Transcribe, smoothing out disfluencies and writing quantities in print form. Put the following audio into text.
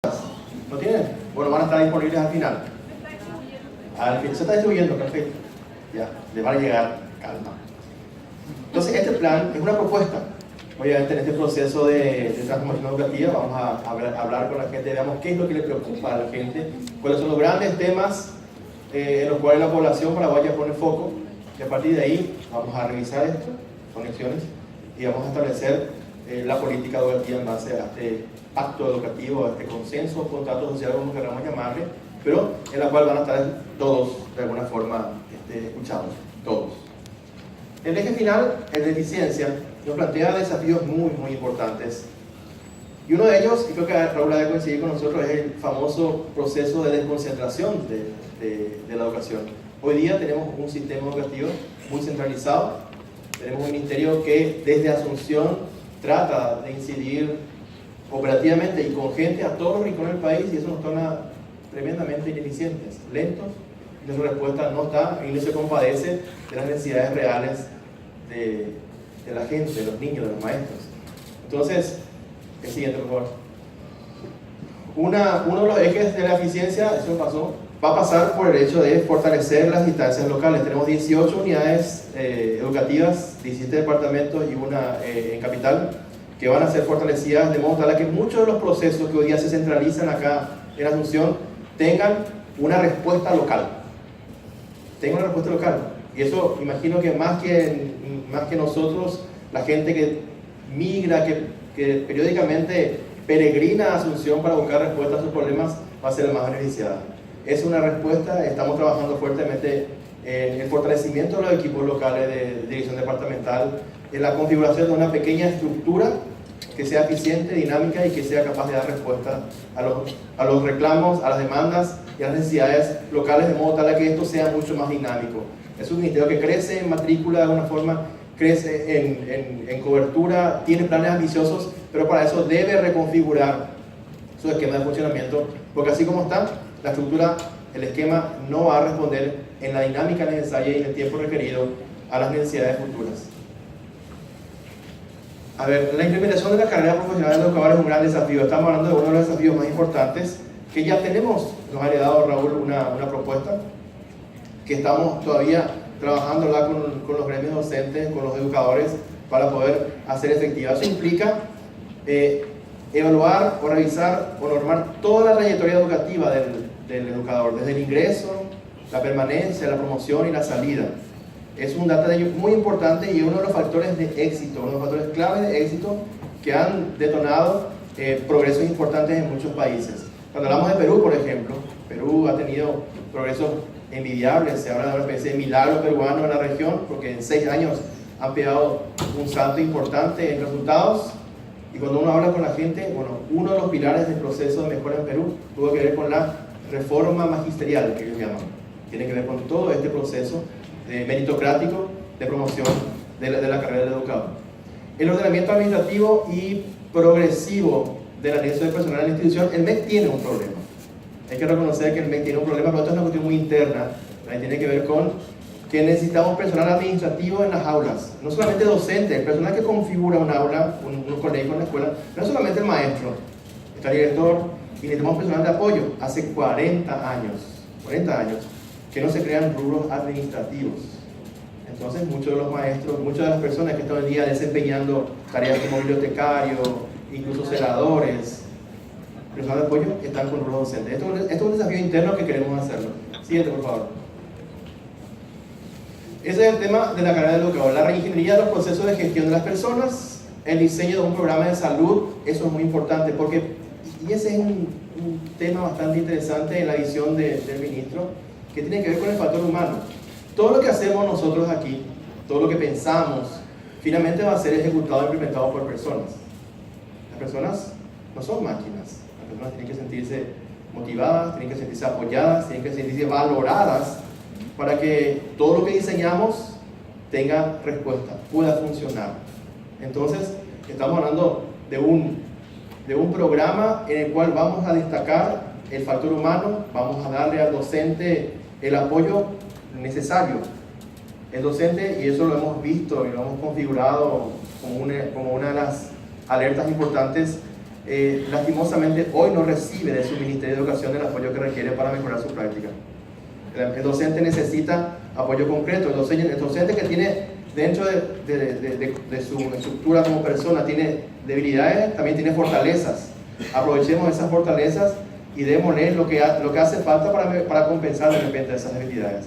¿No tienen? Bueno, van a estar disponibles al final. Se está distribuyendo, perfecto. Ya, les va a llegar, calma. Entonces, este plan es una propuesta. Obviamente, en este proceso de transformación educativa, vamos a hablar con la gente, veamos qué es lo que le preocupa a la gente, cuáles son los grandes temas en los cuales la población paraguaya pone foco, y a partir de ahí vamos a revisar esto, conexiones, y vamos a establecer la política educativa en base a este pacto educativo, a este consenso, contrato social, como queramos llamarle, pero en la cual van a estar todos de alguna forma escuchados, todos. El eje final, el de eficiencia, nos plantea desafíos muy importantes. Y uno de ellos, y creo que Raúl ha de coincidir con nosotros, es el famoso proceso de desconcentración de la educación. Hoy día tenemos un sistema educativo muy centralizado, tenemos un ministerio que desde Asunción trata de incidir operativamente y con gente a todos los rincones del país, y eso nos torna tremendamente ineficientes, lentos, y nuestra respuesta no está y no se compadece de las necesidades reales de la gente, de los niños, de los maestros. Entonces, el siguiente, por favor. Uno de los ejes de la eficiencia, eso pasó, va a pasar por el hecho de fortalecer las instancias locales. Tenemos 18 unidades educativas, 17 departamentos y una en capital, que van a ser fortalecidas de modo tal que muchos de los procesos que hoy día se centralizan acá en Asunción tengan una respuesta local. Tengan una respuesta local. Y eso, imagino que más que nosotros, la gente que migra, que periódicamente peregrina a Asunción para buscar respuestas a sus problemas, va a ser la más beneficiada. Es una respuesta, estamos trabajando fuertemente en el fortalecimiento de los equipos locales de dirección departamental, en la configuración de una pequeña estructura que sea eficiente, dinámica y que sea capaz de dar respuesta a los reclamos, a las demandas y a las necesidades locales, de modo tal que esto sea mucho más dinámico. Es un ministerio que crece en matrícula de alguna forma, crece en cobertura, tiene planes ambiciosos, pero para eso debe reconfigurar su esquema de funcionamiento, porque así como está, la estructura, el esquema no va a responder en la dinámica necesaria y en el tiempo requerido a las necesidades futuras. A ver, la implementación de la carrera profesional de educador es un gran desafío. Estamos hablando de uno de los desafíos más importantes que ya tenemos. Nos ha heredado Raúl una propuesta que estamos todavía trabajando con los gremios docentes, con los educadores, para poder hacer efectiva. Eso implica evaluar o revisar o normar toda la trayectoria educativa del educador, desde el ingreso, la permanencia, la promoción y la salida. Es un data muy importante y uno de los factores de éxito, uno de los factores clave de éxito que han detonado progresos importantes en muchos países. Cuando hablamos de Perú, por ejemplo, Perú ha tenido progresos envidiables. Se habla de una especie de milagro peruano en la región, porque en 6 años han pegado un salto importante en resultados. Y cuando uno habla con la gente, bueno, uno de los pilares del proceso de mejora en Perú tuvo que ver con la reforma magisterial, que ellos llaman. Tiene que ver con todo este proceso meritocrático de promoción de la carrera del educador. El ordenamiento administrativo y progresivo del anexo de personal en la institución, el MEC tiene un problema. Hay que reconocer que el MEC tiene un problema, pero esto es una cuestión muy interna. Tiene que ver con que necesitamos personal administrativo en las aulas, no solamente docente, el personal que configura un aula, un colegio, una escuela, no es solamente el maestro, está el director, y necesitamos personal de apoyo. Hace 40 años que no se crean rubros administrativos. Entonces muchos de los maestros, muchas de las personas que están hoy día desempeñando tareas como bibliotecario, incluso celadores, personal de apoyo, están con rubros docentes. Esto es un desafío interno que queremos hacerlo. Siguiente, por favor. Ese es el tema de la carrera de educador, la reingeniería de los procesos de gestión de las personas, el diseño de un programa de salud. Eso es muy importante porque, y ese es un tema bastante interesante en la visión del ministro, que tiene que ver con el factor humano. Todo lo que hacemos nosotros aquí, todo lo que pensamos, finalmente va a ser ejecutado e implementado por personas. Las personas no son máquinas, las personas tienen que sentirse motivadas, tienen que sentirse apoyadas, tienen que sentirse valoradas, para que todo lo que diseñamos tenga respuesta, pueda funcionar. Entonces, estamos hablando de un programa en el cual vamos a destacar el factor humano, vamos a darle al docente el apoyo necesario. El docente, y eso lo hemos visto y lo hemos configurado como una de las alertas importantes, lastimosamente hoy no recibe de su Ministerio de Educación el apoyo que requiere para mejorar su práctica. El docente necesita apoyo concreto. El docente que tiene dentro de su estructura como persona tiene debilidades, también tiene fortalezas. Aprovechemos esas fortalezas y démosle lo que hace falta para compensar de repente esas debilidades.